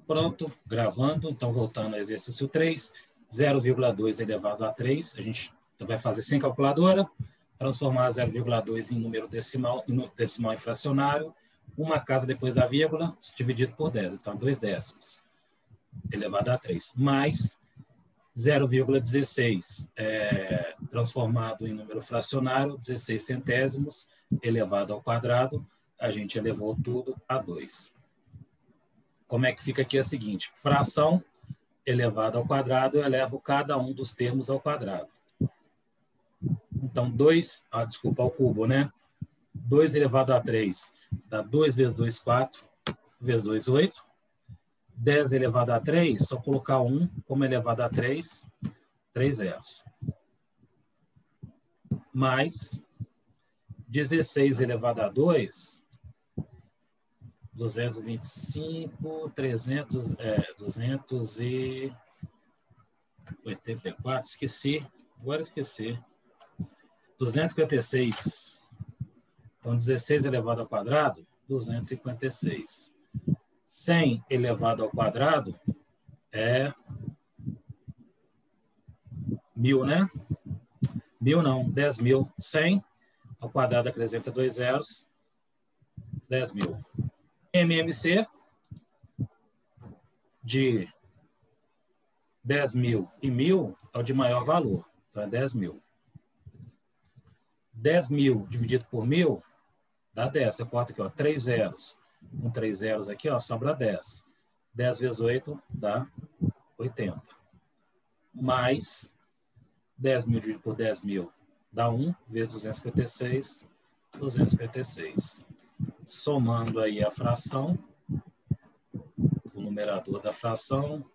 Pronto, gravando. Então, voltando ao exercício 3, 0,2 elevado a 3. A gente vai fazer sem calculadora, transformar 0,2 em número decimal, em fracionário, uma casa depois da vírgula, dividido por 10. Então, 2 décimos elevado a 3. Mais 0,16 transformado em número fracionário, 16 centésimos elevado ao quadrado. A gente elevou tudo a 2. Como é que fica aqui? É o seguinte: fração elevado ao quadrado, eu elevo cada um dos termos ao quadrado. Então, 2, ao cubo, né? 2 elevado a 3 dá 2 vezes 2, 4, vezes 2, 8. 10 elevado a 3, só colocar 1 como elevado a 3, 3 zeros. Mais 16 elevado a 2, 225, 284, esqueci, agora esqueci. 256. Então, 16 elevado ao quadrado, 256. 100 elevado ao quadrado é 1.000, né? 1.000 não, 10.000. 100 ao quadrado acrescenta 2 zeros, 10.000. MMC de 10.000 e 1.000 é o de maior valor, então é 10.000. 10.000 dividido por 1.000 dá 10. Você corta aqui, ó, 3 zeros. Com 3 zeros aqui, ó, sobra 10. 10 vezes 8 dá 80. Mais 10.000 dividido por 10.000 dá 1, vezes 256, 256. Somando aí a fração, o numerador da fração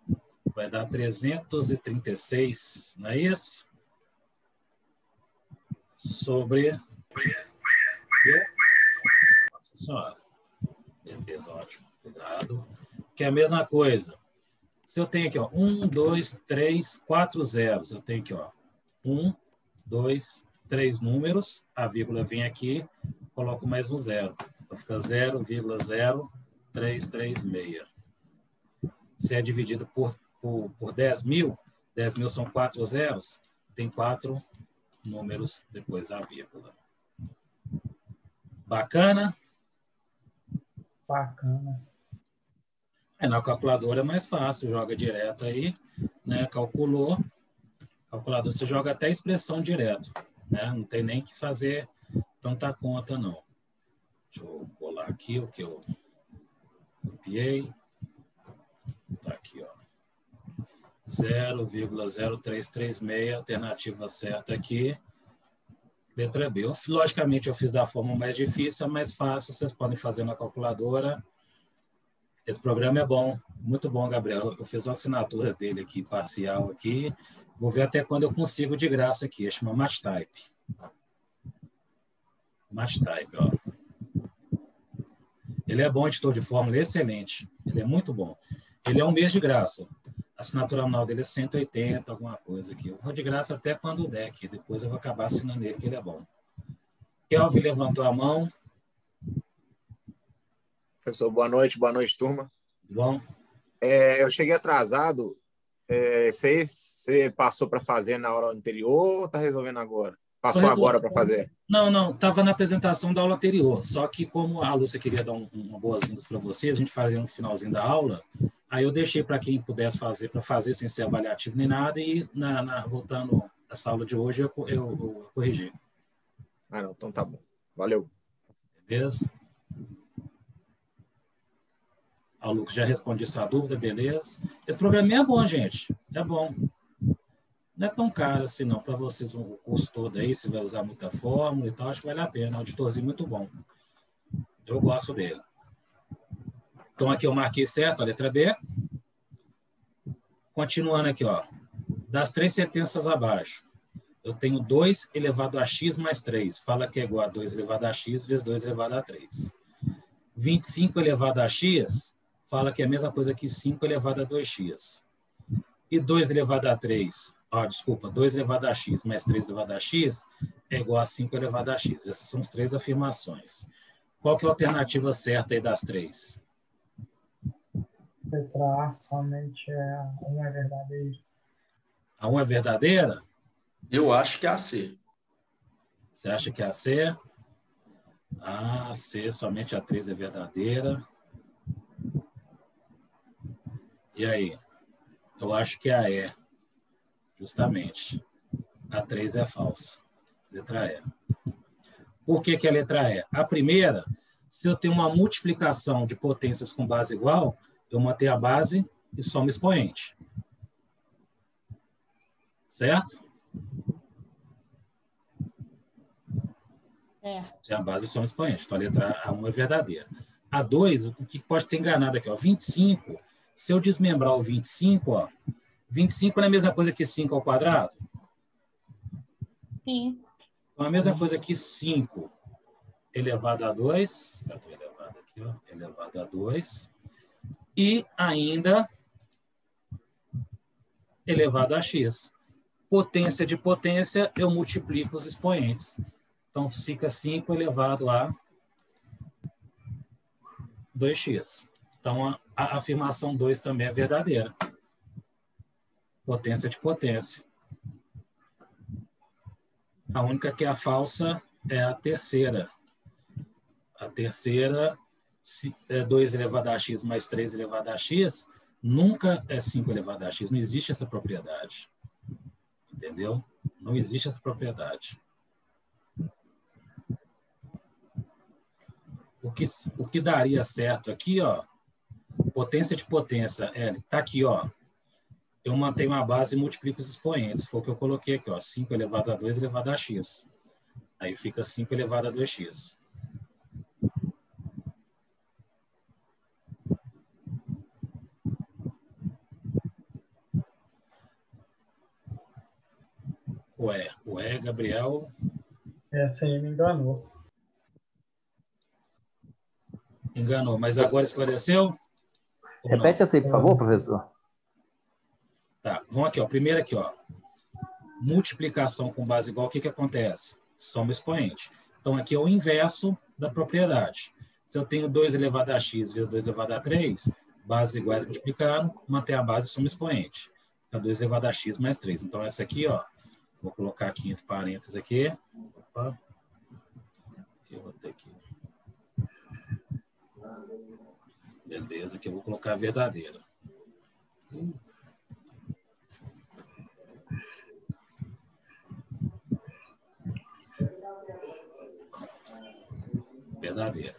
vai dar 336, não é isso? Sobre... Nossa Senhora. Beleza, ótimo. Cuidado. Que é a mesma coisa. Se eu tenho aqui, ó, 1, 2, 3, 4 zeros, eu tenho aqui, ó, 1, 2, 3 números, a vírgula vem aqui, coloco mais um zero. Então, fica 0,0336. Se é dividido por 10.000, 10.000 são 4 zeros, tem 4 números depois da vírgula. Bacana? Bacana. Na calculadora é mais fácil, joga direto aí, né? Calculou. Calculador, você joga até expressão direto, né? Não tem nem que fazer tanta conta, não. Deixa eu colar aqui o que eu copiei. Tá aqui, ó. 0,0336, alternativa certa aqui. Letra B. Logicamente, eu fiz da forma mais difícil, a mais fácil, vocês podem fazer na calculadora. Esse programa é bom, muito bom, Gabriel. Eu fiz uma assinatura dele aqui, parcial aqui. Vou ver até quando eu consigo de graça aqui. Chama MathType. MathType, ó. Ele é bom, editor de fórmula, excelente. Ele é muito bom. Ele é um mês de graça. A assinatura anual dele é 180, alguma coisa aqui. Eu vou de graça até quando der aqui. Depois eu vou acabar assinando ele, que ele é bom. Kelvin levantou a mão. Professor, boa noite, turma. Bom. Eu cheguei atrasado. Você passou para fazer na hora anterior ou está resolvendo agora? Passou agora para fazer? Não, estava na apresentação da aula anterior. Só que como a Lúcia queria dar uma boas-vindas para vocês, a gente fazia no finalzinho da aula, aí eu deixei para quem pudesse fazer, para fazer sem ser avaliativo nem nada, e voltando essa aula de hoje, eu corrigi. Não, então tá bom. Valeu. Beleza? O Lucas já respondi sua dúvida, beleza? Esse programinha é bom, gente. É bom. Não é tão caro assim, não. Para vocês, o curso todo aí, se vai usar muita fórmula e tal, acho que vale a pena. É um editorzinho muito bom. Eu gosto dele. Então, aqui eu marquei certo a letra B. Continuando aqui, ó. Das 3 sentenças abaixo, eu tenho 2 elevado a x mais 3. Fala que é igual a 2 elevado a x vezes 2 elevado a 3. 25 elevado a x, fala que é a mesma coisa que 5 elevado a 2x. E 2 elevado a 3, 2 elevado a x mais 3 elevado a x é igual a 5 elevado a x. Essas são as 3 afirmações. Qual que é a alternativa certa aí das 3? Letra A, somente uma é verdadeira. A 1 é verdadeira? Eu acho que é a C. Você acha que é a C? A C, somente a 3 é verdadeira. E aí? Eu acho que é a E, justamente. A 3 é falsa. Letra E. Por que que é a letra E? A primeira, se eu tenho uma multiplicação de potências com base igual, eu mantenho a base e soma expoente. Certo? É a base e soma expoente. Então, a letra A1 é verdadeira. A 2, o que pode ter enganado aqui? Ó, 25, se eu desmembrar o 25, ó, 25 não é a mesma coisa que 5 ao quadrado? Sim. Então, a mesma coisa que 5 elevado a 2, elevado aqui, ó, elevado a 2, e ainda elevado a x. Potência de potência, eu multiplico os expoentes. Então, fica 5 elevado a 2x. Então, a afirmação 2 também é verdadeira. Potência de potência. A única que é falsa é a terceira. A terceira, 2 elevado a x mais 3 elevado a x, nunca é 5 elevado a x. Não existe essa propriedade. Entendeu? Não existe essa propriedade. O que daria certo aqui, ó, potência de potência, tá aqui, ó. Eu mantenho a base e multiplico os expoentes. Foi o que eu coloquei aqui, ó, 5 elevado a 2 elevado a x. Aí fica 5 elevado a 2x. Ué, Gabriel. Essa aí me enganou. Enganou, mas agora esclareceu? Repete essa aí, por favor, professor. Tá, vamos aqui, ó. Primeiro aqui, ó. Multiplicação com base igual, o que que acontece? Soma expoente. Então, aqui é o inverso da propriedade. Se eu tenho 2 elevado a x vezes 2 elevado a 3, bases iguais multiplicando, mantém a base e soma expoente. Fica 2 elevado a x mais 3. Então, essa aqui, ó, vou colocar aqui entre parênteses aqui. Opa. Eu vou ter aqui. Beleza, aqui eu vou colocar a verdadeira. Verdadeira.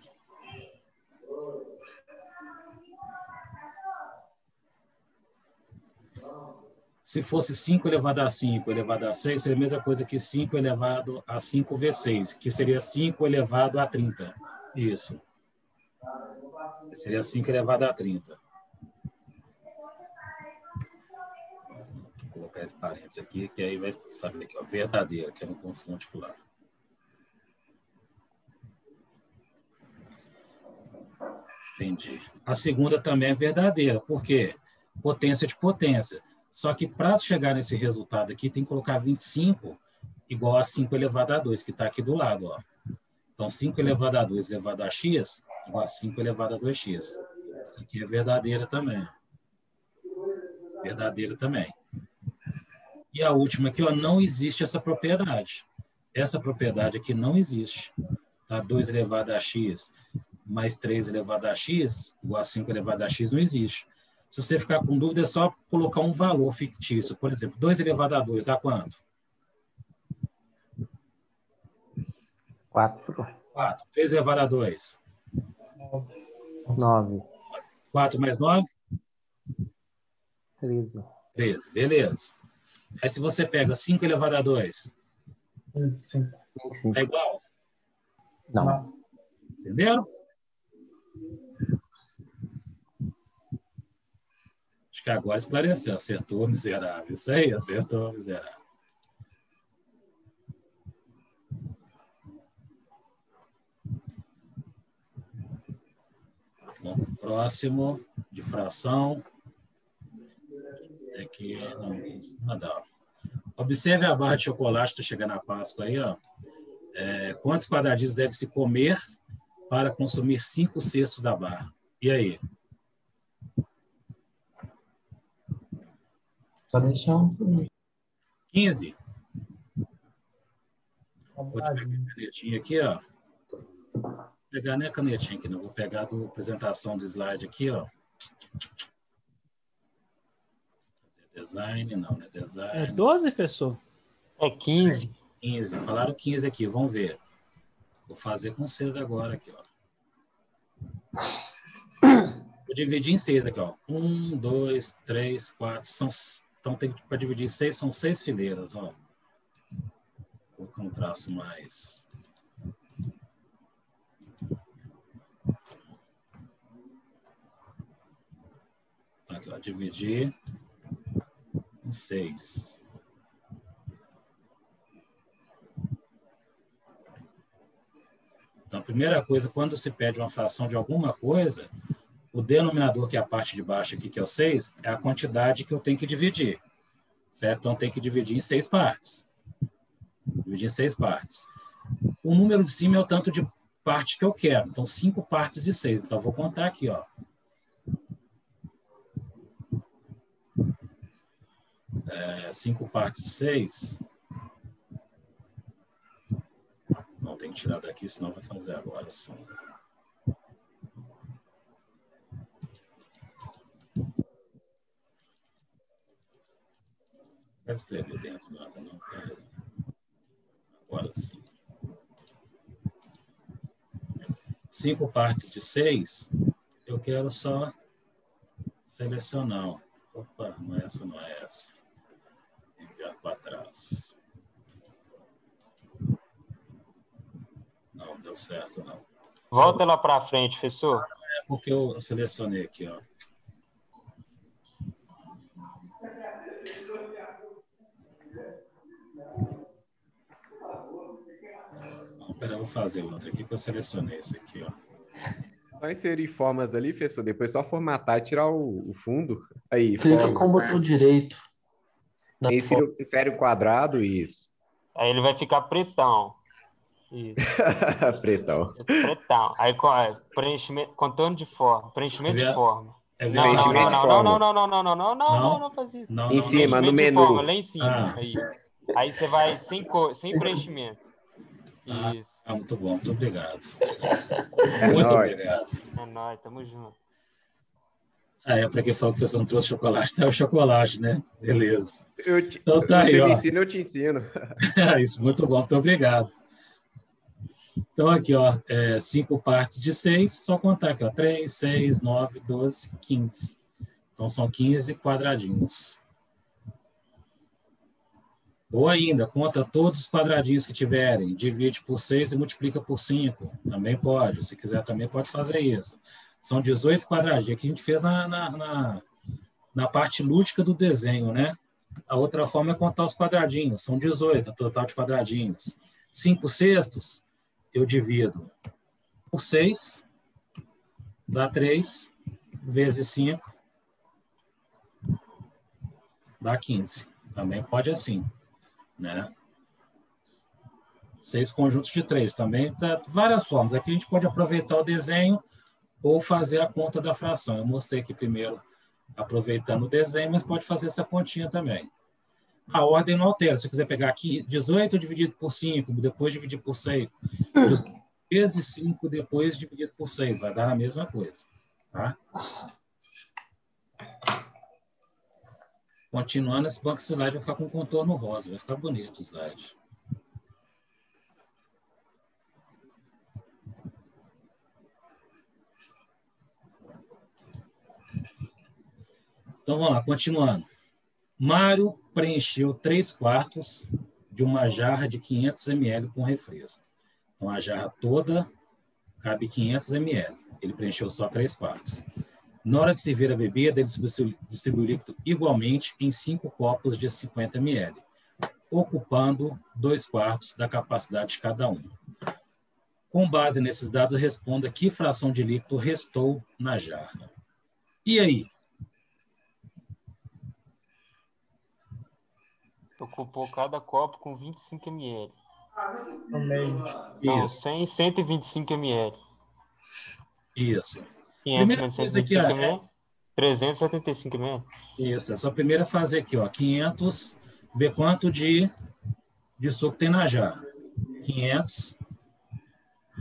Se fosse 5 elevado a 5 elevado a 6, seria a mesma coisa que 5 elevado a 5 vezes 6, que seria 5 elevado a 30. Isso. Seria 5 elevado a 30. Vou colocar entre parênteses aqui, que aí vai saber que é verdadeira, que não confunde, claro. Entendi. A segunda também é verdadeira. Por quê? Potência de potência. Só que para chegar nesse resultado aqui, tem que colocar 25 igual a 5 elevado a 2, que está aqui do lado. Ó. Então, 5 elevado a 2 elevado a x igual a 5 elevado a 2x. Essa aqui é verdadeira também. Verdadeira também. E a última aqui, ó, não existe essa propriedade. Essa propriedade aqui não existe. Tá? 2 elevado a x mais 3 elevado a x igual a 5 elevado a x não existe. Se você ficar com dúvida, é só colocar um valor fictício. Por exemplo, 2 elevado a 2 dá quanto? 4. 4. 3 elevado a 2? 9. 4 mais 9? 13. 13, beleza. Aí se você pega 5 elevado a 2? 25. 25. É igual? Não. Entenderam? Acho que agora esclareceu. Acertou, miserável. Isso aí, acertou, miserável. Bom, próximo de fração. Aqui, não. Observe a barra de chocolate, está chegando a Páscoa aí, ó. Quantos quadradinhos deve-se comer para consumir 5 cestos da barra? E aí? Só deixar um. 15. Vou pegar a canetinha aqui, ó. Vou pegar nem a canetinha aqui, não. Vou pegar a apresentação do slide aqui, ó. Design, não é design. É 12, professor? É 15. 15. Falaram 15 aqui, vamos ver. Vou fazer com 6 agora aqui, ó. Vou dividir em 6 aqui, ó. 1, 2, 3, 4. Então, para dividir em 6, são 6 fileiras, ó. Vou colocar um traço mais. Aqui, ó. Dividir em 6. Então, a primeira coisa, quando se pede uma fração de alguma coisa, o denominador, que é a parte de baixo aqui, que é o 6, é a quantidade que eu tenho que dividir. Certo? Então, tem que dividir em 6 partes. Dividir em 6 partes. O número de cima é o tanto de parte que eu quero. Então, 5 partes de 6. Então, eu vou contar aqui, ó. É, 5 partes de 6. Não, tem que tirar daqui, senão vai fazer agora sim. Vai escrever dentro, nada, não. Agora sim. 5 partes de 6, eu quero só selecionar. Opa, não é essa, não é essa. Enviar para trás. Não, deu certo, não. Volta lá para frente, professor. É porque eu selecionei aqui, ó. Pera, eu vou fazer outra aqui, que eu selecionei esse aqui, ó. Só inserir formas ali, professor, depois só formatar e tirar o fundo. Aí, Clica forma. com o botão direito. Insere o quadrado, isso. Aí ele vai ficar pretão. Isso. Pretão. Pretão. Aí preenchimento, contorno de forma. Preenchimento de forma. Não faz isso. Em cima, no menu. Forma, lá em cima. Aí você vai sem preenchimento. Isso. Muito bom, muito obrigado. É muito nóis. obrigado. É nóis, tamo junto. Para quem falou que o professor não trouxe chocolate, tá o chocolate, né? Beleza. Então tá aí, você ó. me ensina, eu te ensino. Isso, muito bom, muito obrigado. Então aqui, ó, 5 partes de 6, só contar aqui, ó, 3, 6, 9, 12, 15. Então são 15 quadradinhos. Ou ainda, conta todos os quadradinhos que tiverem, divide por 6 e multiplica por 5. Também pode. Se quiser, também pode fazer isso. São 18 quadradinhos. Aqui a gente fez na parte lúdica do desenho, né? A outra forma é contar os quadradinhos. São 18, o total de quadradinhos. 5 sextos, eu divido por 6, dá 3, vezes 5, dá 15. Também pode assim. Né? 6 conjuntos de 3 também, tá, várias formas. Aqui a gente pode aproveitar o desenho ou fazer a conta da fração. Eu mostrei aqui primeiro aproveitando o desenho, mas pode fazer essa continha também. A ordem não altera. Se eu quiser pegar aqui 18 dividido por 5, depois dividir por 6, vezes 5, depois dividido por 6, vai dar a mesma coisa. Tá? Continuando, esse banco slide vai ficar com contorno rosa, vai ficar bonito o slide. Então, vamos lá, continuando. Mário preencheu 3/4 de uma jarra de 500 ml com refresco. Então, a jarra toda cabe 500 ml. Ele preencheu só 3/4. Na hora de servir a bebida, ele distribui o líquido igualmente em 5 copos de 50 ml, ocupando 2/4 da capacidade de cada um. Com base nesses dados, responda que fração de líquido restou na jarra. E aí? Ocupou cada copo com 25 ml. No meio. Então, Isso. 100, 125 ml. Isso. 500 Primeira menos coisa aqui, 125 ml. 375 ml. Isso, é só primeiro fazer aqui, ó, 500, ver quanto de suco tem na jarra. 500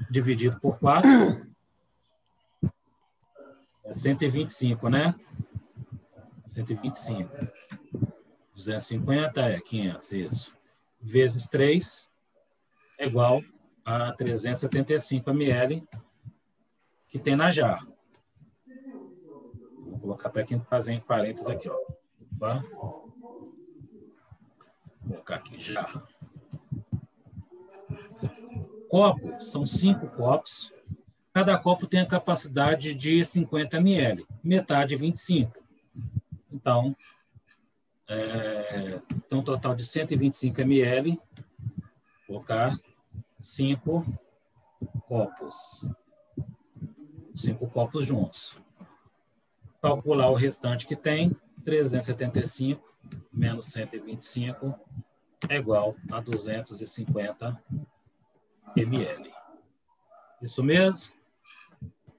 dividido por 4 é 125, né? 125. 250 é 500, isso. Vezes 3 é igual a 375 ml que tem na jarra. Vou colocar para quem fazer em parênteses aqui, ó. Opa. Vou colocar aqui, jarra. Copo, são 5 copos. Cada copo tem a capacidade de 50 ml, metade 25. Então, tem um total de 125 ml. Vou colocar 5 copos. 5 copos juntos. Calcular o restante que tem, 375 menos 125 é igual a 250 ml. Isso mesmo?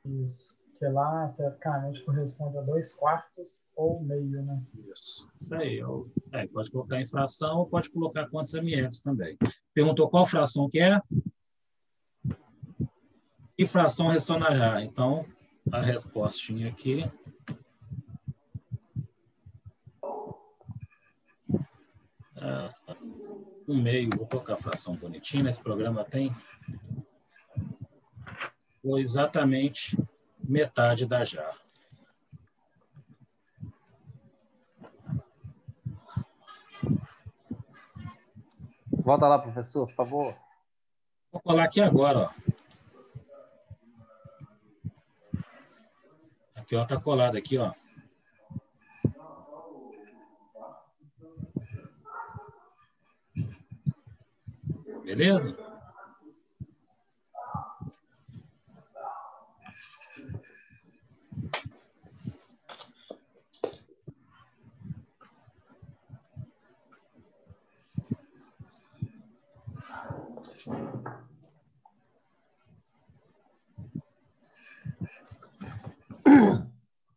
Isso. Que lá, teoricamente, corresponde a 2/4 ou meio, né? Isso aí. Pode colocar em fração ou pode colocar quantos ml também. Perguntou qual fração que é? E fração restou na jarra. Então, a respostinha aqui... um meio, vou colocar a fração bonitinha, esse programa tem... Foi exatamente metade da jarra. Volta lá, professor, por favor. Vou colar aqui agora, ó. Aqui, ó, tá colado aqui, ó. Beleza?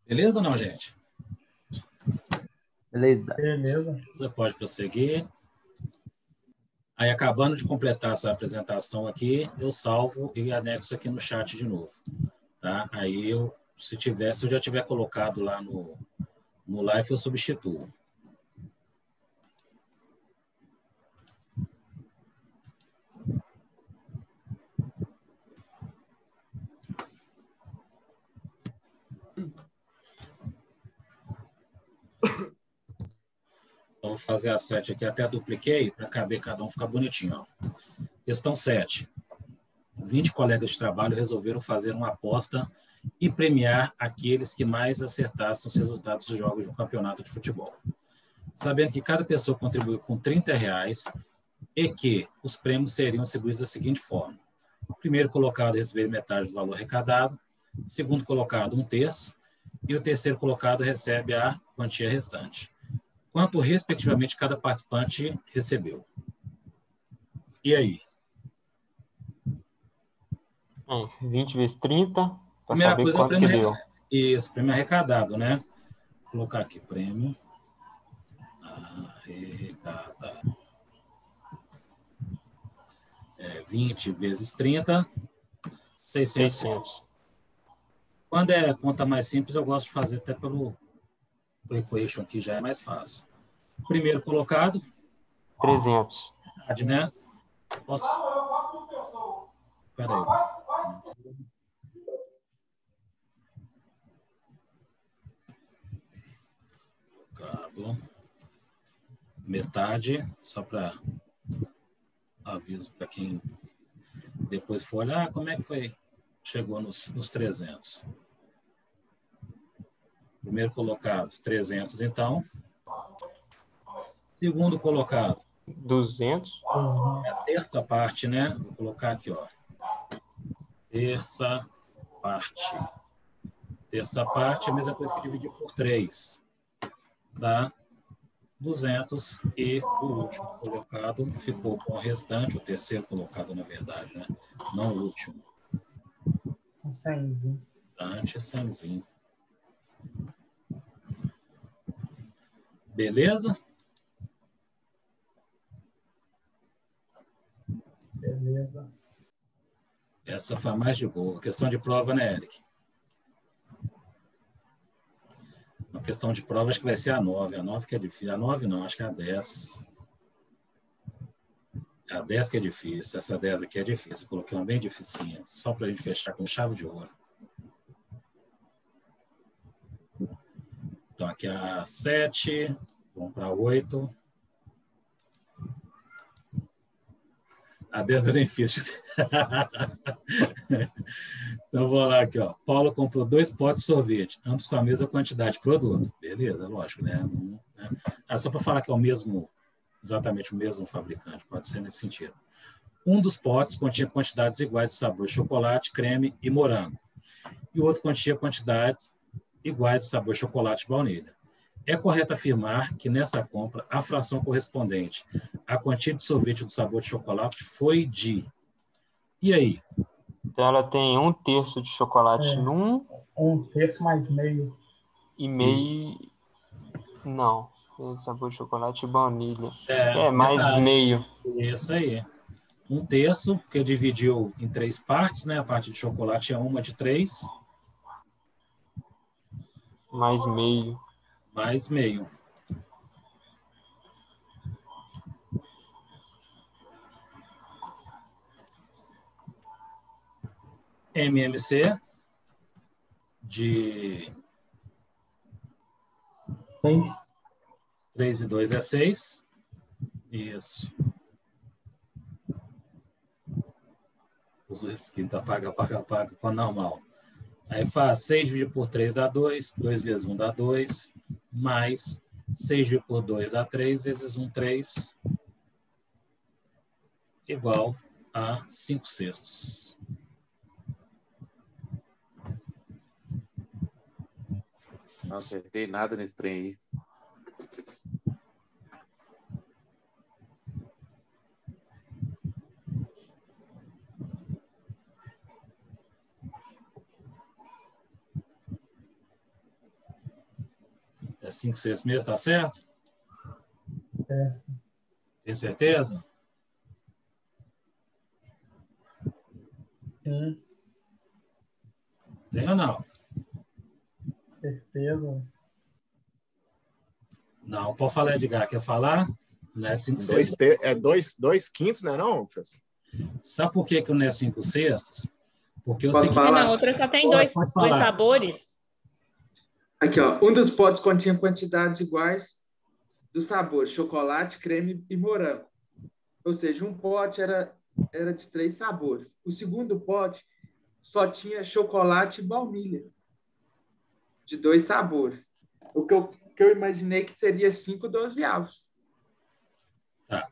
Beleza ou não, gente? Beleza. Beleza. Você pode prosseguir. Aí, acabando de completar essa apresentação aqui, eu salvo e anexo aqui no chat de novo. Tá? Aí, se eu já tiver colocado lá no live, eu substituo. Então, vou fazer a 7 aqui, até dupliquei, para caber cada um ficar bonitinho. Ó. Questão 7. 20 colegas de trabalho resolveram fazer uma aposta e premiar aqueles que mais acertassem os resultados dos jogos de um campeonato de futebol. Sabendo que cada pessoa contribuiu com R$30 e que os prêmios seriam distribuídos da seguinte forma. O primeiro colocado recebe metade do valor arrecadado, o segundo colocado 1/3 e o terceiro colocado recebe a quantia restante. Quanto, respectivamente, cada participante recebeu. E aí? 20 vezes 30, para Primeira saber coisa, quanto que deu. Isso, prêmio arrecadado, né? Vou colocar aqui, prêmio arrecadado. 20 vezes 30, 600. Quando é conta mais simples, eu gosto de fazer até pelo equation, que já é mais fácil. Primeiro colocado. 300. Né? Posso? Espera aí. Metade, só para aviso para quem depois for olhar como é que foi, chegou nos 300. Primeiro colocado, 300, então. Segundo colocado, 200. É a terça parte, né? Vou colocar aqui, ó. Terça parte. Terça parte é a mesma coisa que dividir por 3. Dá 200 e o último colocado ficou com o restante, o terceiro colocado, na verdade, né? Não o último. Um 100zinho. Restante, 100zinho. Beleza? Beleza. Essa foi a mais de boa. Questão de prova, né, Eric? Uma questão de prova, acho que vai ser a 9. A 9 que é difícil. A 9 não, acho que é a 10. A 10 que é difícil. Essa 10 aqui é difícil. Eu coloquei uma bem dificinha, só para a gente fechar com chave de ouro. Então, aqui é a 7. Vamos para a 8. A 10 eu nem fiz. Então, vou lá aqui, ó. Paulo comprou 2 potes de sorvete, ambos com a mesma quantidade de produto. Beleza, lógico, né? Só para falar que é o mesmo, exatamente o mesmo fabricante, pode ser nesse sentido. Um dos potes continha quantidades iguais de sabor chocolate, creme e morango. E o outro continha quantidades iguais de sabor chocolate e baunilha. É correto afirmar que nessa compra a fração correspondente à quantia de sorvete do sabor de chocolate foi de... E aí? Então ela tem 1/3 de chocolate num 1/3 mais meio. e meio. Não, sabor de chocolate e baunilha. Mais verdade. meio. Isso aí. 1/3, porque dividiu em 3 partes, né? A parte de chocolate é uma de 3. Mais meio. Mais meio. MMC de 6. 3 e 2 é 6. Isso. Os quinta paga com a normal. Aí faz 6 dividido por 3 dá 2. 2 vezes 1 dá 2. Mais 6 dividido por 2 dá 3. Vezes 1, 3. Igual a 5/6. Não acertei nada nesse trem aí. É 5/6 mesmo, tá certo? É. Tem certeza? Sim. Tem ou não? Certeza. Não, pode falar, Edgar. Quer falar? Não é 5/6. É 2/5, né, não, professor? Sabe por que não é 5/6? Porque Posso Porque falar? na outra só tem dois sabores. Aqui, ó. Um dos potes continha quantidades iguais dos sabores, chocolate, creme e morango. Ou seja, um pote era de 3 sabores. O segundo pote só tinha chocolate e baunilha, de 2 sabores. O que eu imaginei que seria 5/12. Tá.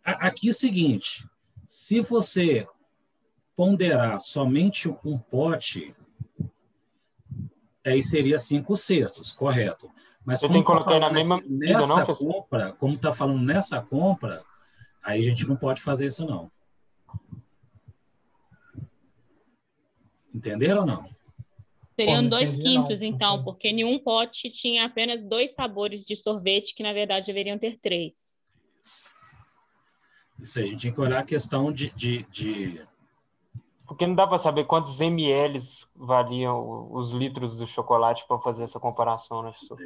Aqui é o seguinte, se você ponderar somente um pote, aí seria 5/6, correto. Mas Eu tenho que colocar na mesma medida, não, nessa compra, como está falando nessa compra, aí a gente não pode fazer isso, não. Entenderam ou não? Seriam 2/5, então, porque em um pote tinha apenas 2 sabores de sorvete, que na verdade deveriam ter 3. Isso aí, a gente tinha que olhar a questão de... Porque não dá para saber quantos ml valiam os litros do chocolate para fazer essa comparação, né, professor?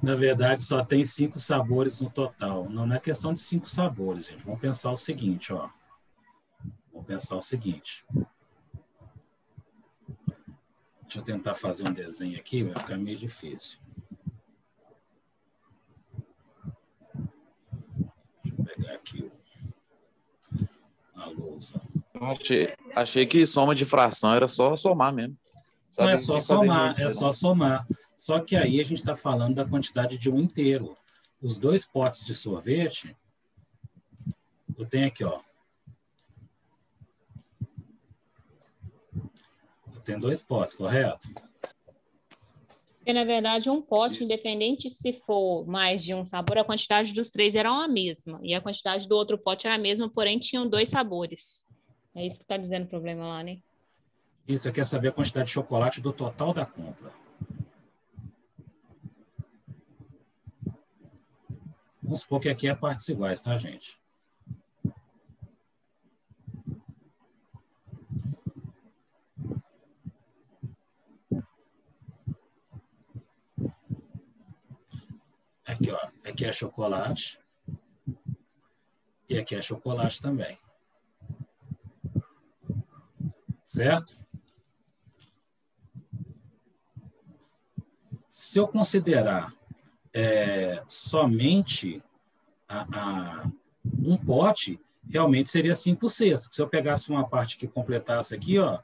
Na verdade, só tem 5 sabores no total. Não é questão de 5 sabores, gente. Vamos pensar o seguinte, ó. Vamos pensar o seguinte. Deixa eu tentar fazer um desenho aqui, vai ficar meio difícil. Deixa eu pegar aqui a lousa. Achei que soma de fração era só somar mesmo. Não é só somar, é só somar. Só que aí a gente está falando da quantidade de um inteiro. Os 2 potes de sorvete, eu tenho aqui, ó. Eu tenho 2 potes, correto? Porque, na verdade, um pote, independente se for mais de um sabor, a quantidade dos 3 era a mesma. E a quantidade do outro pote era a mesma, porém tinham 2 sabores. É isso que está dizendo o problema lá, né? Isso, eu quero saber a quantidade de chocolate do total da compra. Vamos supor que aqui é partes iguais, tá, gente? Aqui, ó. Aqui é chocolate. E aqui é chocolate também. Certo? Se eu considerar somente um pote, realmente seria 5/6. Se eu pegasse uma parte que completasse aqui, ó,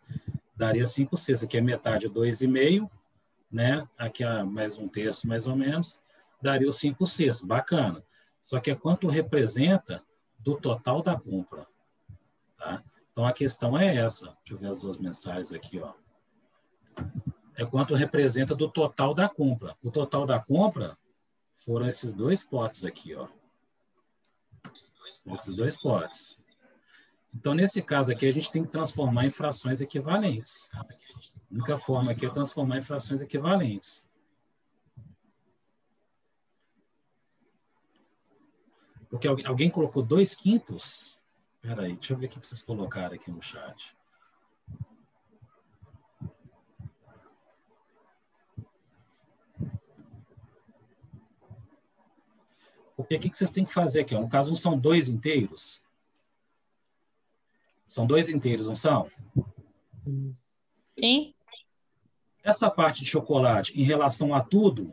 daria 5/6. Aqui é metade, 2,5, né? Aqui é mais 1/3, mais ou menos, daria o 5/6. Bacana. Só que é quanto representa do total da compra. Tá? Então, a questão é essa. Deixa eu ver as duas mensagens aqui, ó. É quanto representa do total da compra. O total da compra foram esses 2 potes aqui, ó. Esses 2 potes. Então, nesse caso aqui, a gente tem que transformar em frações equivalentes. A única forma aqui é transformar em frações equivalentes. Porque alguém colocou 2/5? Espera aí, deixa eu ver o que vocês colocaram aqui no chat. Porque o que vocês têm que fazer aqui? Ó? No caso, não são 2 inteiros? São 2 inteiros, não são? Sim. Essa parte de chocolate, em relação a tudo,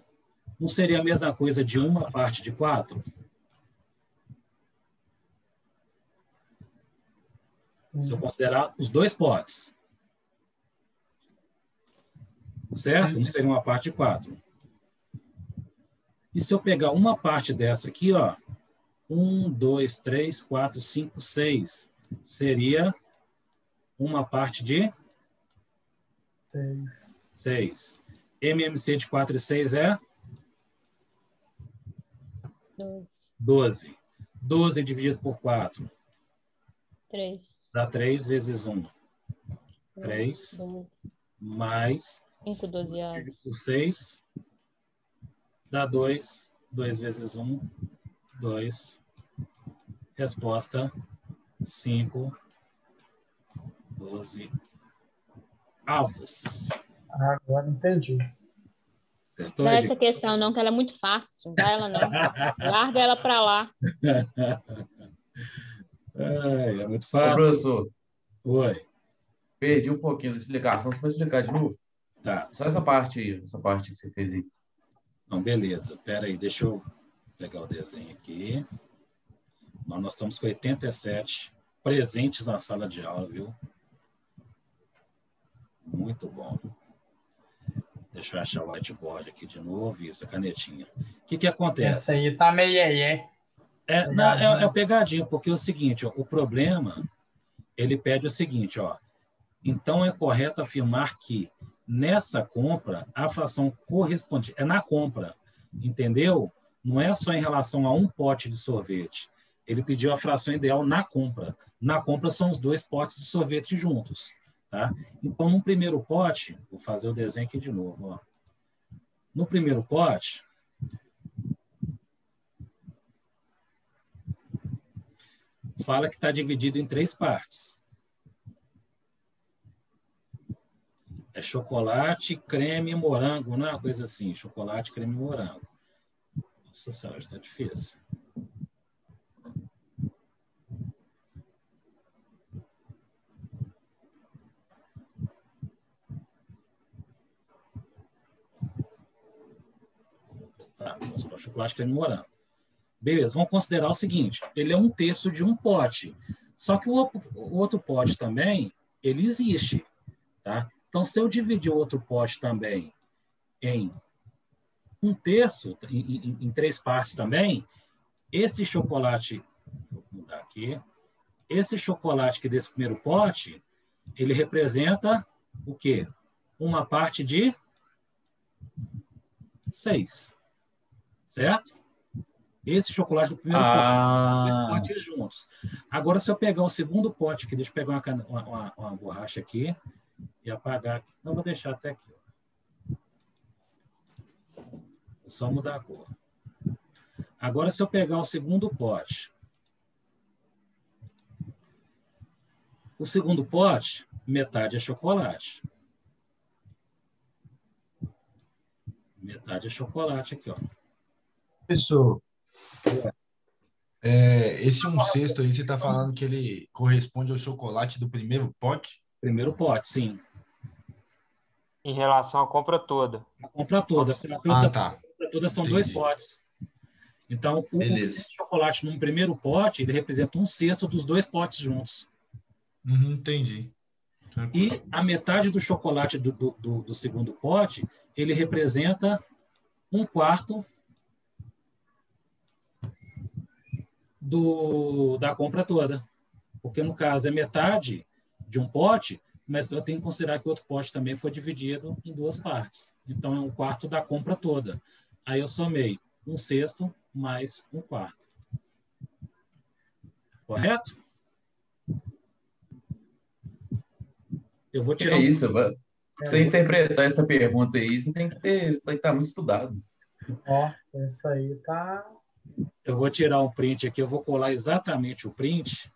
não seria a mesma coisa de uma parte de 4? Se eu considerar os 2 potes. Certo? Não seria uma parte de 4. E se eu pegar uma parte dessa aqui, ó, 1, 2, 3, 4, 5, 6, seria uma parte de 6. MMC de 4 e 6 é 12. 12 dividido por 4. 3. Dá 3 vezes 1. 3. Mais 5, 12 dividido por 6. Dá 2. 2 vezes 1. 2. Resposta 5. 12 avos. Agora entendi. Acertou, Não é Edgar? essa questão não, que ela é muito fácil. Não dá ela não. Larga ela para lá. É muito Ô, fácil. professor, Oi. perdi um pouquinho da explicação. Você pode explicar de novo? Tá. Só essa parte aí, essa parte que você fez aí. Não, beleza. Espera aí, deixa eu pegar o desenho aqui. Nós estamos com 87 presentes na sala de aula, viu? Muito bom. Deixa eu achar o whiteboard aqui de novo e essa canetinha. O que acontece? Essa aí tá meio É pegadinha, porque é o seguinte, ó, o problema, ele pede o seguinte, ó. Então, é correto afirmar que nessa compra, a fração correspondente é na compra, entendeu? Não é só em relação a um pote de sorvete. Ele pediu a fração ideal na compra. Na compra são os 2 potes de sorvete juntos, tá? Então, no primeiro pote, vou fazer o desenho aqui de novo, ó. No primeiro pote, fala que está dividido em 3 partes. É chocolate, creme e morango, não é uma coisa assim. Chocolate, creme e morango. Nossa senhora, está difícil. Tá, vamos para chocolate, creme e morango. Beleza, vamos considerar o seguinte. Ele é 1/3 de um pote. Só que o outro pote também, ele existe. Tá? Então, se eu dividir o outro pote também em 1/3, em 3 partes também, esse chocolate, vou mudar aqui, esse chocolate que desse primeiro pote, ele representa o quê? Uma parte de 6. Certo? Esse chocolate do primeiro pote, 2 potes juntos. Agora, se eu pegar o segundo pote aqui, deixa eu pegar uma borracha aqui, e apagar aqui. Não, vou deixar até aqui. É só mudar a cor. Agora, se eu pegar o segundo pote, o segundo pote, metade é chocolate. Metade é chocolate aqui, ó. Professor, esse 1/6 aí, você está falando que ele corresponde ao chocolate do primeiro pote? Primeiro pote, sim. Em relação à compra toda. A compra toda. Ah, tá. A compra toda são Entendi. 2 potes. Então, o Beleza. chocolate num primeiro pote, ele representa 1/6 dos 2 potes juntos. Entendi. E a metade do chocolate do segundo pote, ele representa 1/4 da compra toda. Porque, no caso, é metade de um pote, mas eu tenho que considerar que o outro pote também foi dividido em 2 partes. Então, é 1/4 da compra toda. Aí eu somei 1/6 mais 1/4. Correto? Eu vou tirar isso, pra você interpretar essa pergunta aí, você tem que estar muito estudado. Ó, isso aí tá... Eu vou tirar um print aqui, eu vou colar exatamente o print,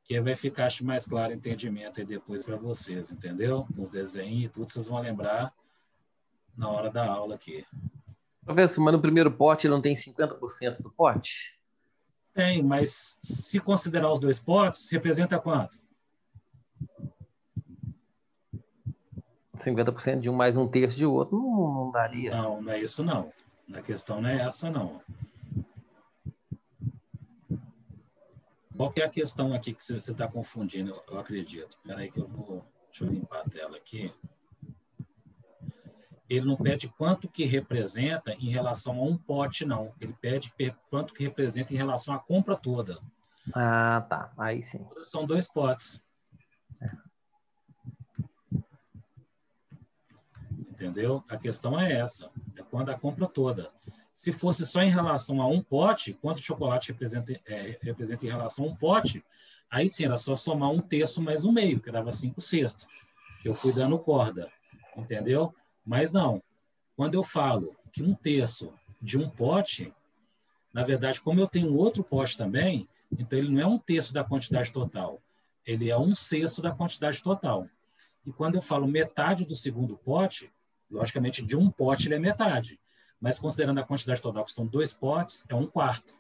que vai ficar acho, mais claro o entendimento aí depois para vocês, entendeu? Com os desenhos e tudo, vocês vão lembrar na hora da aula aqui. Professor, mas no primeiro pote não tem 50% do pote? Tem, mas se considerar os 2 potes, representa quanto? 50% de um mais 1/3 de outro não daria. Não, não é isso não. A questão não é essa não. Qual que é a questão aqui que você está confundindo, eu acredito? Espera aí que eu vou... Deixa eu limpar a tela aqui. Ele não pede quanto que representa em relação a um pote, não. Ele pede quanto que representa em relação à compra toda. Ah, tá. Aí sim. São 2 potes. Entendeu? A questão é essa. É quando a compra toda. Se fosse só em relação a um pote, quanto o chocolate representa em relação a um pote, aí sim, era só somar 1/3 mais 1/2, que dava 5/6. Eu fui dando corda. Entendeu? Mas não. Quando eu falo que 1/3 de um pote, na verdade, como eu tenho outro pote também, então ele não é 1/3 da quantidade total. Ele é 1/6 da quantidade total. E quando eu falo metade do segundo pote, logicamente, de um pote ele é metade. Mas considerando a quantidade total, que são 2 potes, é 1/4.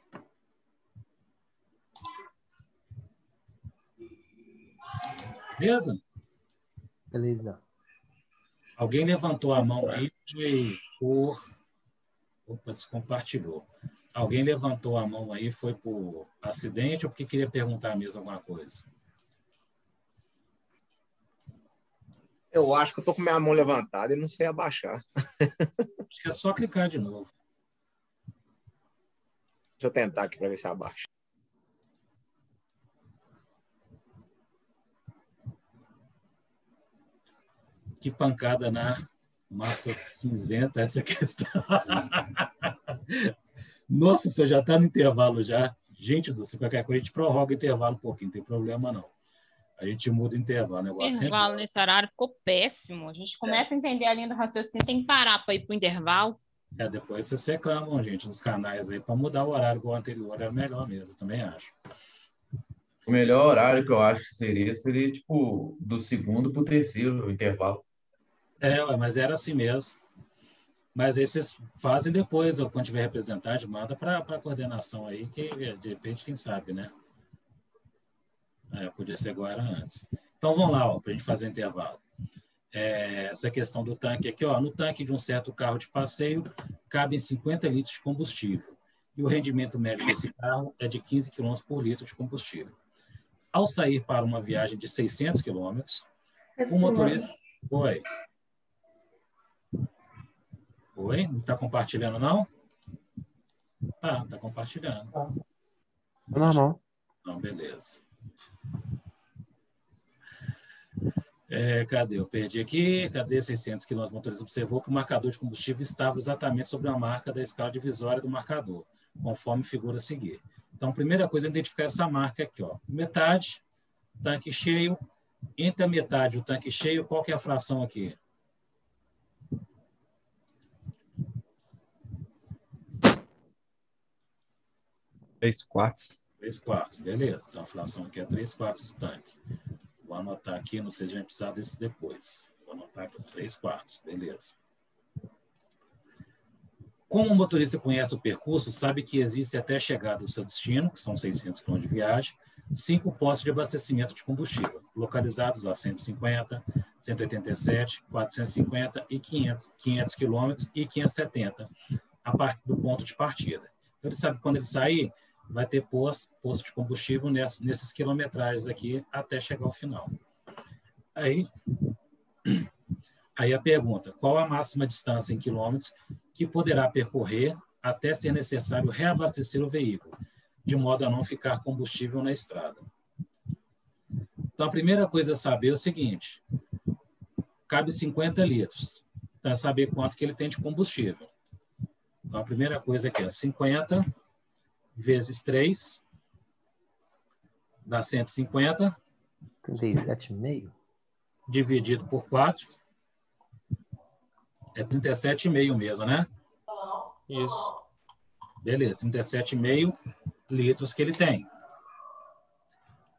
Beleza? Beleza. Alguém levantou a mão aí por... Opa, descompartilhou. Alguém levantou a mão aí, foi por acidente ou porque queria perguntar mesmo alguma coisa? Eu acho que eu tô com minha mão levantada e não sei abaixar. Acho que é só clicar de novo. Deixa eu tentar aqui para ver se abaixa. Que pancada na massa cinzenta essa questão. Nossa, você já está no intervalo já. Gente do céu, qualquer coisa a gente prorroga o intervalo um pouquinho, não tem problema não. A gente muda o intervalo. O intervalo nesse horário ficou péssimo. A gente começa a entender a linha do raciocínio, tem que parar para ir para o intervalo. Depois vocês reclamam, gente, nos canais aí, para mudar o horário igual o anterior, é melhor mesmo, também acho. O melhor horário que eu acho que seria tipo, do segundo para o terceiro, o intervalo. Mas era assim mesmo. Mas aí vocês fazem depois, ou quando tiver representante, manda para a coordenação aí, que de repente, quem sabe, né? Podia ser agora antes. Então, vamos lá, para a gente fazer o intervalo. Essa questão do tanque aqui, ó, no tanque de um certo carro de passeio, cabem 50 litros de combustível. E o rendimento médio desse carro é de 15 km por litro de combustível. Ao sair para uma viagem de 600 km, o motorista... Oi? Oi? Não está compartilhando, não? Tá compartilhando. Normal. Não, beleza. Cadê? Eu perdi aqui. Cadê 600 km? O motorista observou que o marcador de combustível estava exatamente sobre a marca da escala divisória do marcador, conforme figura a seguir. Então, a primeira coisa é identificar essa marca aqui, ó. Metade, tanque cheio. Entre a metade e o tanque cheio, qual que é a fração aqui? 3/4. 3/4, beleza. Então, a fração aqui é 3/4 do tanque. Vou anotar aqui, não sei se a gente precisar desse depois. Vou anotar aqui 3/4, beleza. Como o motorista conhece o percurso, sabe que existe até a chegada do seu destino, que são 600 km de viagem, 5 postos de abastecimento de combustível, localizados a 150, 187, 450 e 500 km e 570, a partir do ponto de partida. Então, ele sabe que quando ele sair, vai ter posto de combustível nesses quilometragens aqui até chegar ao final. Aí a pergunta, qual a máxima distância em quilômetros que poderá percorrer até ser necessário reabastecer o veículo, de modo a não ficar combustível na estrada? Então, a primeira coisa a saber é o seguinte, cabe 50 litros, então é saber quanto que ele tem de combustível. Então, a primeira coisa aqui é 50 vezes 3, dá 150. 37,5. Dividido por 4, é 37,5 mesmo, né? Isso. Beleza, 37,5 litros que ele tem.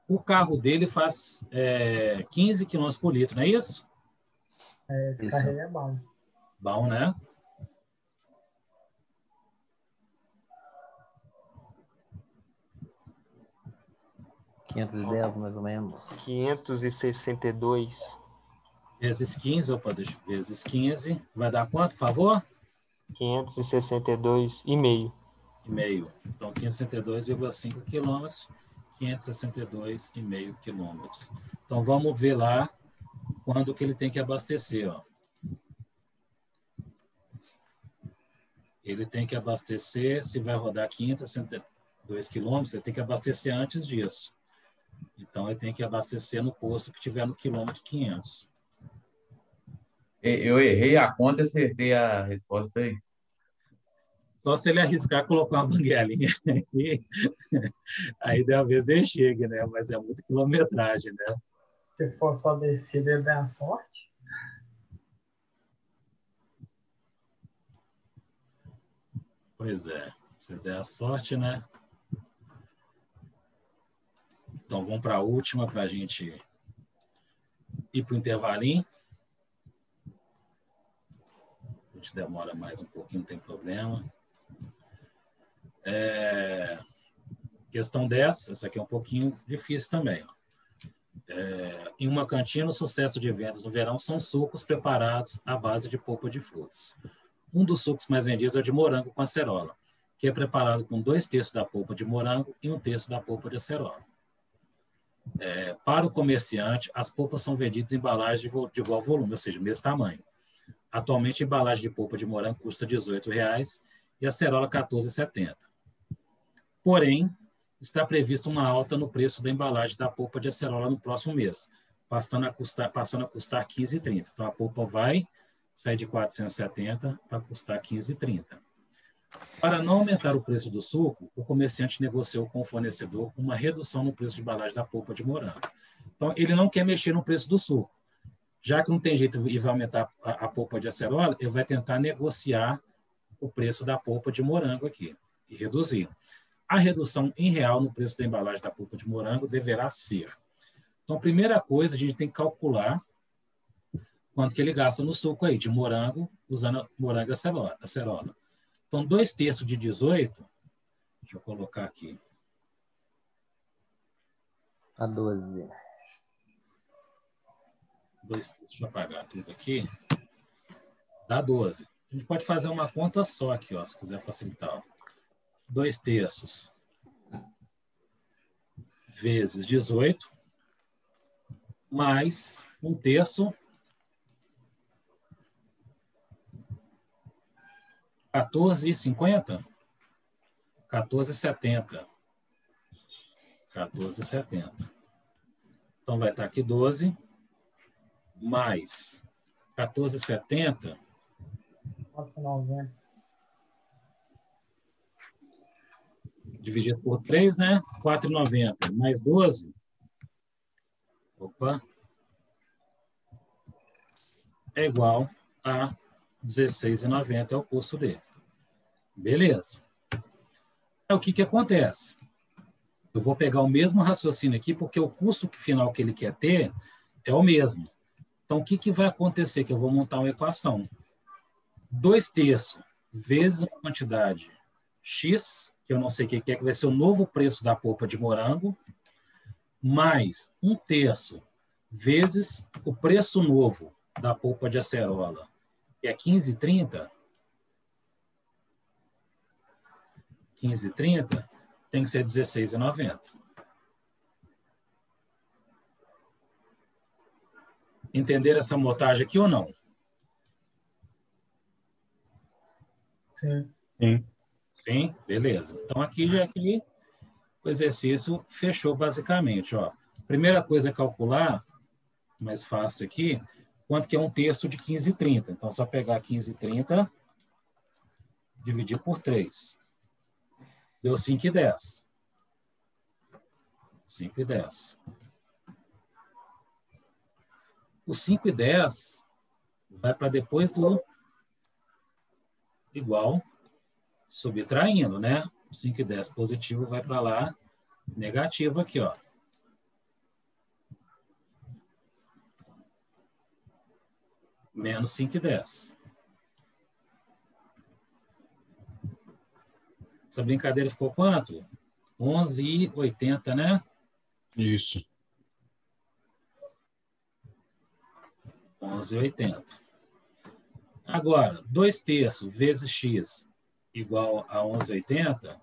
O carro dele faz 15 km por litro, não é isso? Esse carro aí é bom. Bom, né? $510, mais ou menos. 562. Vezes 15, opa, vezes 15, vai dar quanto, por favor? 562,5. Então, 562,5 quilômetros, 562,5 quilômetros. Então, vamos ver lá quando que ele tem que abastecer, ó. Ele tem que abastecer, se vai rodar 562 quilômetros, ele tem que abastecer antes disso. Então, ele tem que abastecer no posto que tiver no quilômetro 500. Eu errei a conta e acertei a resposta aí. Só se ele arriscar colocar uma banguelinha aí, aí talvez ele chegue, né? Mas é muita quilometragem, né? Se for só descida, ele dá sorte. Pois é, se der a sorte, né? Então, vamos para a última para a gente ir para o intervalinho. A gente demora mais um pouquinho, não tem problema. Questão 10, essa aqui é um pouquinho difícil também. Ó. Em uma cantina, o sucesso de vendas no verão são sucos preparados à base de polpa de frutas. Um dos sucos mais vendidos é o de morango com acerola, que é preparado com 2/3 da polpa de morango e 1/3 da polpa de acerola. Para o comerciante, as polpas são vendidas em embalagens de igual volume, ou seja, mesmo tamanho. Atualmente, a embalagem de polpa de morango custa R$ 18,00 e a acerola R$ 14,70. Porém, está prevista uma alta no preço da embalagem da polpa de acerola no próximo mês, passando a custar R$ 15,30. Então, a polpa vai sair de R$ 470 para custar R$ 15,30. Para não aumentar o preço do suco, o comerciante negociou com o fornecedor uma redução no preço de embalagem da polpa de morango. Então, ele não quer mexer no preço do suco. Já que não tem jeito e vai aumentar a polpa de acerola, ele vai tentar negociar o preço da polpa de morango aqui e reduzir. A redução em real no preço da embalagem da polpa de morango deverá ser. Então, primeira coisa, a gente tem que calcular quanto que ele gasta no suco aí, de morango, usando morango e acerola. Então, 2/3 de 18, deixa eu colocar aqui. A 12. 2/3, deixa eu apagar tudo aqui. Dá 12. A gente pode fazer uma conta só aqui, ó, se quiser facilitar. 2/3 vezes 18, mais 1/3, 14,50? 14,70. 14,70. Então, vai estar aqui 12, mais 14,70. 4,90. Dividido por 3, né? 4,90. Mais 12. Opa. É igual a 16,90 é o custo dele. Beleza. o que acontece? Eu vou pegar o mesmo raciocínio aqui, porque o custo final que ele quer ter é o mesmo. Então, o que vai acontecer? Que eu vou montar uma equação. 2/3 vezes uma quantidade X, que eu não sei o que é, que vai ser o novo preço da polpa de morango, mais 1/3 vezes o preço novo da polpa de acerola, que é 15,30. 15,30 tem que ser 16,90. Entenderam essa montagem aqui ou não? Sim. Sim. Sim? Beleza. Então, aqui o exercício fechou basicamente. Ó. Primeira coisa a calcular, mais fácil aqui, quanto que é 1/3 de 15,30. Então, só pegar 15,30, dividir por 3. Deu 5,10. 5,10. O 5,10 vai para depois do igual, subtraindo, né? O 5,10 positivo vai para lá, negativo aqui, ó. Menos 5,10. Essa brincadeira ficou quanto? 11,80, né? Isso. 11,80. Agora, 2/3 vezes x igual a 11,80,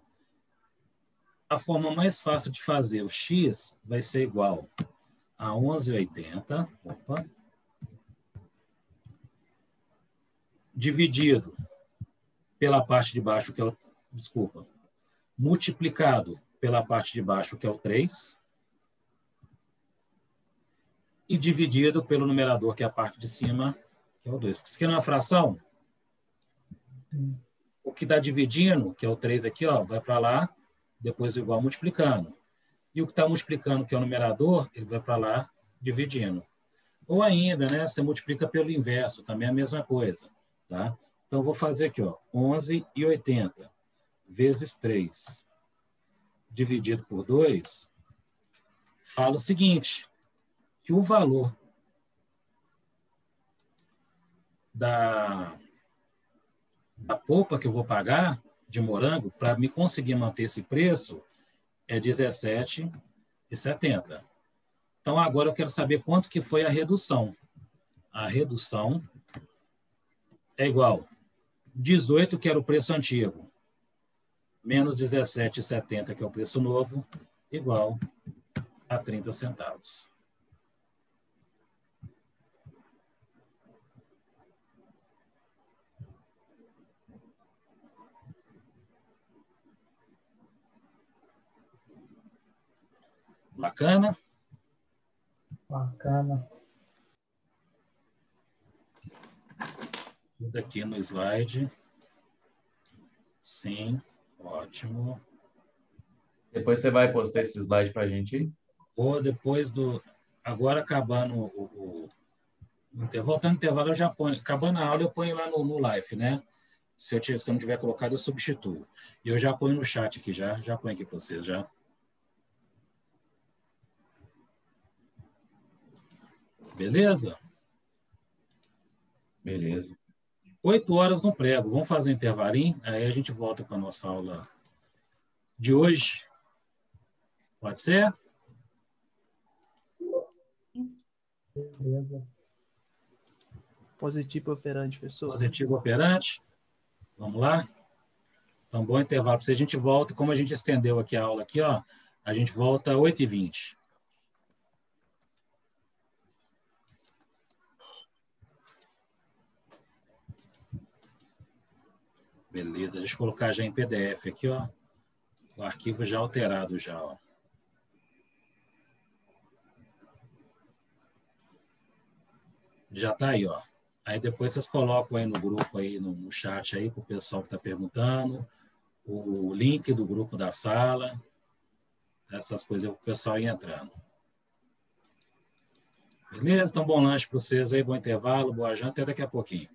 a forma mais fácil de fazer o x vai ser igual a 11,80, dividido pela parte de baixo, que é o, multiplicado pela parte de baixo, que é o 3, e dividido pelo numerador, que é a parte de cima, que é o 2. Porque isso aqui não é uma fração? O que está dividindo, que é o 3 aqui, ó, vai para lá, depois o igual multiplicando. E o que está multiplicando, que é o numerador, ele vai para lá, dividindo. Ou ainda, né, você multiplica pelo inverso, também é a mesma coisa. Tá? Então, eu vou fazer aqui, ó, 11,80 vezes 3 dividido por 2, fala o seguinte, que o valor da polpa que eu vou pagar de morango para me conseguir manter esse preço é R$17,70. Então, agora eu quero saber quanto que foi a redução. A redução é igual 18, que era o preço antigo, menos 17,70, que é o preço novo, igual a 30 centavos. Bacana? Bacana. Tudo aqui no slide. Sim, ótimo. Depois você vai postar esse slide para a gente? Vou depois do... Agora, acabando o intervalo, voltando no intervalo, eu já ponho... Acabando a aula, eu ponho lá no live, né? Se eu não tiver colocado, eu substituo. E eu já ponho no chat aqui, já ponho aqui para vocês, já. Beleza? Beleza. 8 horas no prego. Vamos fazer um intervalinho, aí a gente volta para a nossa aula de hoje. Pode ser? Beleza. Positivo operante, professor. Positivo operante. Vamos lá? Então, bom intervalo para você. A gente volta, como a gente estendeu aqui a aula, aqui, ó, a gente volta às 8h20. Beleza, deixa eu colocar já em PDF aqui, ó. O arquivo já alterado já, ó. Já tá aí, ó. Aí depois vocês colocam aí no grupo aí, no chat aí, pro pessoal que tá perguntando, o link do grupo da sala, essas coisas pro pessoal ir entrando. Beleza? Então, bom lanche para vocês aí, bom intervalo, boa janta, até daqui a pouquinho.